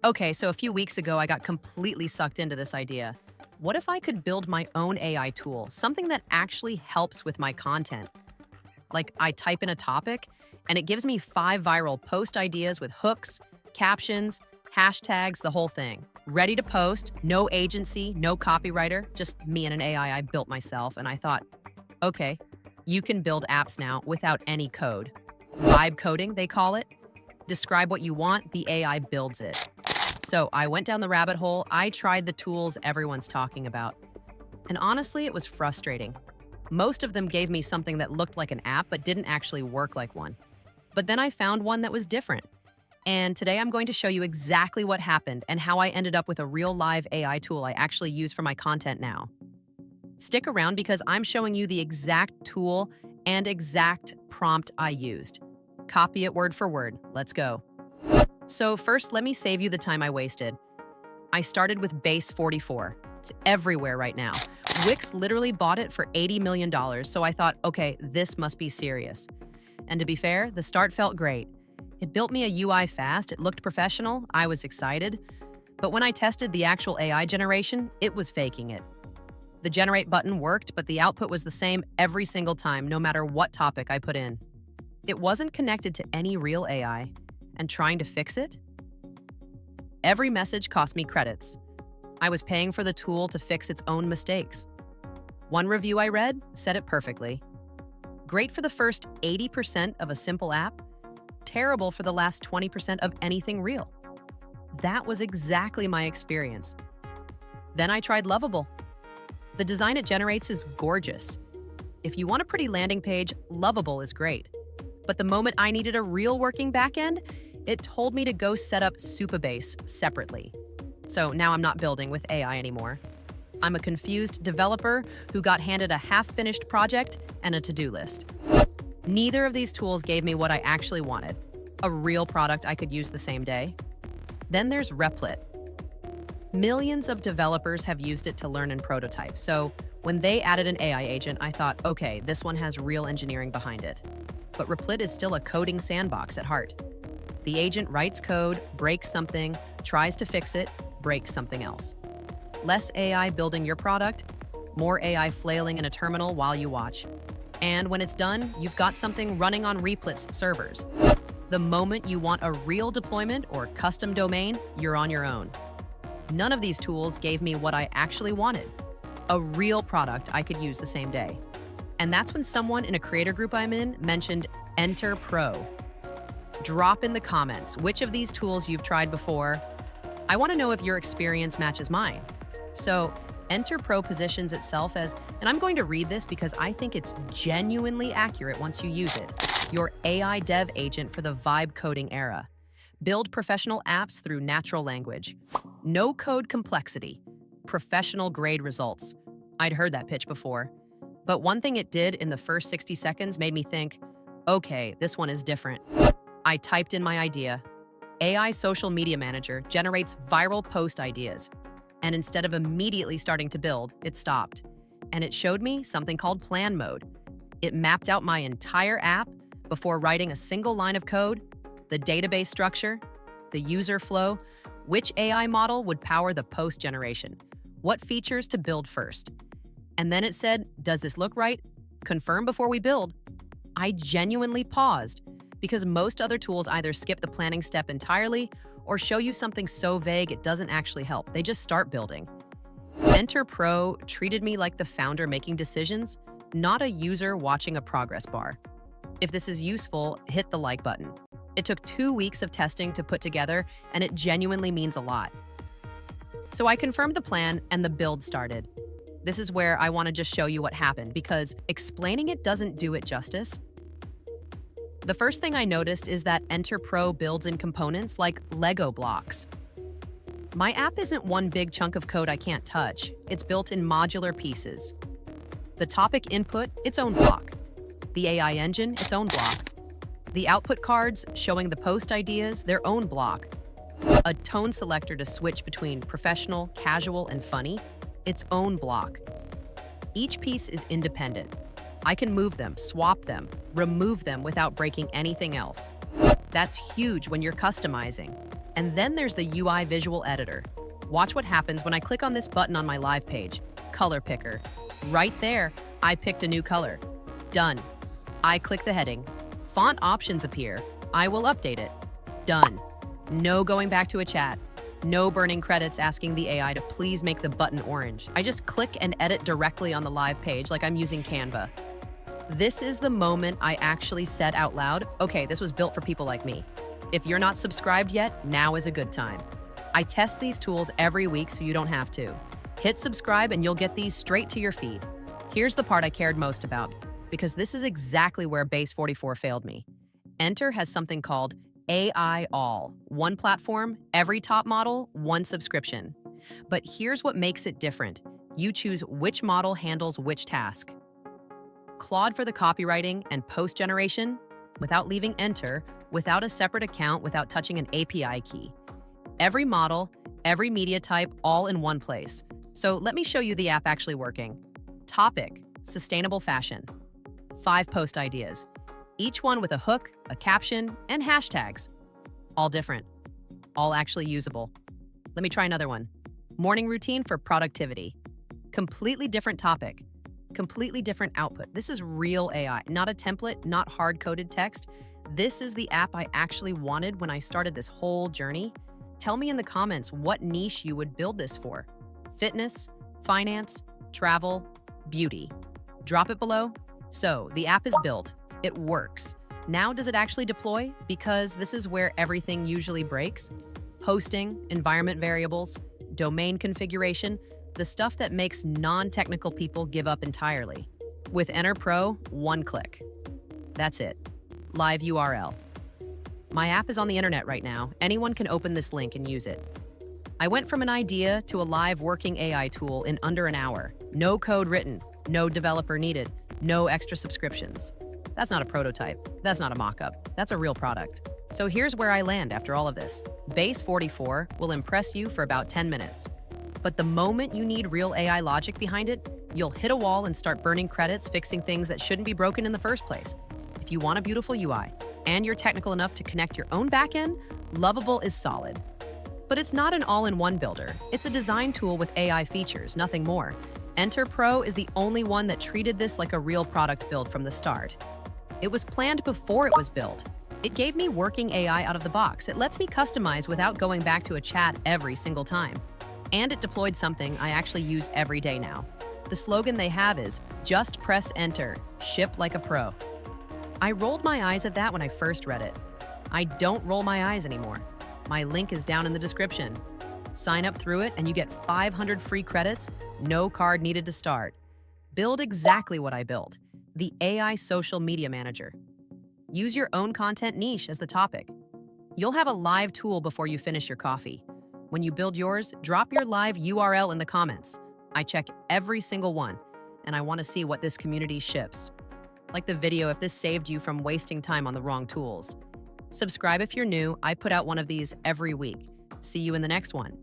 Okay, so a few weeks ago, I got completely sucked into this idea. What if I could build my own AI tool, something that actually helps with my content? Like, I type in a topic, and it gives me 5 viral post ideas with hooks, captions, hashtags, the whole thing. Ready to post, no agency, no copywriter, just me and an AI I built myself. And I thought, okay, you can build apps now without any code. Vibe coding, they call it. Describe what you want, the AI builds it. So I went down the rabbit hole. I tried the tools everyone's talking about. And honestly, it was frustrating. Most of them gave me something that looked like an app but didn't actually work like one. But then I found one that was different. And today I'm going to show you exactly what happened and how I ended up with a real live AI tool I actually use for my content now. Stick around because I'm showing you the exact tool and exact prompt I used. Copy it word for word. Let's go. So first, let me save you the time I wasted. I started with Base 44. It's everywhere right now. Wix literally bought it for $80 million, so I thought, okay, this must be serious. And to be fair, the start felt great. It built me a UI fast, it looked professional, I was excited. But when I tested the actual AI generation, it was faking it. The generate button worked, but the output was the same every single time, no matter what topic I put in. It wasn't connected to any real AI. And trying to fix it? Every message cost me credits. I was paying for the tool to fix its own mistakes. One review I read said it perfectly. Great for the first 80% of a simple app, terrible for the last 20% of anything real. That was exactly my experience. Then I tried Lovable. The design it generates is gorgeous. If you want a pretty landing page, Lovable is great. But the moment I needed a real working backend, it told me to go set up Supabase separately. So now I'm not building with AI anymore. I'm a confused developer who got handed a half-finished project and a to-do list. Neither of these tools gave me what I actually wanted, a real product I could use the same day. Then there's Replit. Millions of developers have used it to learn and prototype, so when they added an AI agent, I thought, okay, this one has real engineering behind it. But Replit is still a coding sandbox at heart. The agent writes code, breaks something, tries to fix it, breaks something else. Less AI building your product, more AI flailing in a terminal while you watch. And when it's done, you've got something running on Replit's servers. The moment you want a real deployment or custom domain, you're on your own. None of these tools gave me what I actually wanted, a real product I could use the same day. And that's when someone in a creator group I'm in mentioned Enter Pro. Drop in the comments which of these tools you've tried before. I want to know if your experience matches mine. So, Enter Pro positions itself as, and I'm going to read this because I think it's genuinely accurate once you use it, your AI dev agent for the vibe coding era. Build professional apps through natural language. No code complexity. Professional grade results. I'd heard that pitch before. But one thing it did in the first 60 seconds made me think, okay, this one is different. I typed in my idea. AI social media manager generates viral post ideas. And instead of immediately starting to build, it stopped. And it showed me something called plan mode. It mapped out my entire app before writing a single line of code, the database structure, the user flow, which AI model would power the post generation, what features to build first. And then it said, does this look right? Confirm before we build. I genuinely paused because most other tools either skip the planning step entirely or show you something so vague it doesn't actually help. They just start building. Enter Pro treated me like the founder making decisions, not a user watching a progress bar. If this is useful, hit the like button. It took 2 weeks of testing to put together, and it genuinely means a lot. So I confirmed the plan and the build started. This is where I want to just show you what happened because explaining it doesn't do it justice. The first thing I noticed is that Enter Pro builds in components like Lego blocks. My app isn't one big chunk of code I can't touch. It's built in modular pieces. The topic input, its own block. The AI engine, its own block. The output cards showing the post ideas, their own block. A tone selector to switch between professional, casual, and funny, its own block. Each piece is independent. I can move them, swap them, remove them without breaking anything else. That's huge when you're customizing. And then there's the UI visual editor. Watch what happens when I click on this button on my live page. Color picker. Right there, I picked a new color. Done. I click the heading. Font options appear. I will update it. Done. No going back to a chat. No burning credits asking the AI to please make the button orange. I just click and edit directly on the live page like I'm using Canva. This is the moment I actually said out loud, okay, this was built for people like me. If you're not subscribed yet, now is a good time. I test these tools every week so you don't have to. Hit subscribe and you'll get these straight to your feed. Here's the part I cared most about, because this is exactly where Base 44 failed me. Enter has something called AI All. One platform, every top model, one subscription. But here's what makes it different. You choose which model handles which task. Claude for the copywriting and post generation, without leaving Enter, without a separate account, without touching an API key. Every model, every media type, all in one place. So let me show you the app actually working. Topic, sustainable fashion. 5 post ideas, each one with a hook, a caption, and hashtags. All different, all actually usable. Let me try another one. Morning routine for productivity. Completely different topic, completely different output. This is real AI, not a template, not hard-coded text. This is the app I actually wanted when I started this whole journey. Tell me in the comments what niche you would build this for. Fitness, finance, travel, beauty. Drop it below. So the app is built, it works. Now does it actually deploy? Because this is where everything usually breaks. Hosting, environment variables, domain configuration, the stuff that makes non-technical people give up entirely. With Enter Pro, one click. That's it. Live URL. My app is on the internet right now. Anyone can open this link and use it. I went from an idea to a live working AI tool in under an hour. No code written, no developer needed, no extra subscriptions. That's not a prototype. That's not a mock-up. That's a real product. So here's where I land after all of this. Base 44 will impress you for about 10 minutes. But the moment you need real AI logic behind it, you'll hit a wall and start burning credits fixing things that shouldn't be broken in the first place. If you want a beautiful UI and you're technical enough to connect your own backend, Lovable is solid. But it's not an all-in-one builder. It's a design tool with AI features, nothing more. Enter Pro is the only one that treated this like a real product build from the start. It was planned before it was built. It gave me working AI out of the box. It lets me customize without going back to a chat every single time. And it deployed something I actually use every day now. The slogan they have is, just press enter, ship like a pro. I rolled my eyes at that when I first read it. I don't roll my eyes anymore. My link is down in the description. Sign up through it and you get 500 free credits, no card needed to start. Build exactly what I built, the AI social media manager. Use your own content niche as the topic. You'll have a live tool before you finish your coffee. When you build yours, drop your live URL in the comments. I check every single one, and I want to see what this community ships. Like the video if this saved you from wasting time on the wrong tools. Subscribe if you're new. I put out one of these every week. See you in the next one.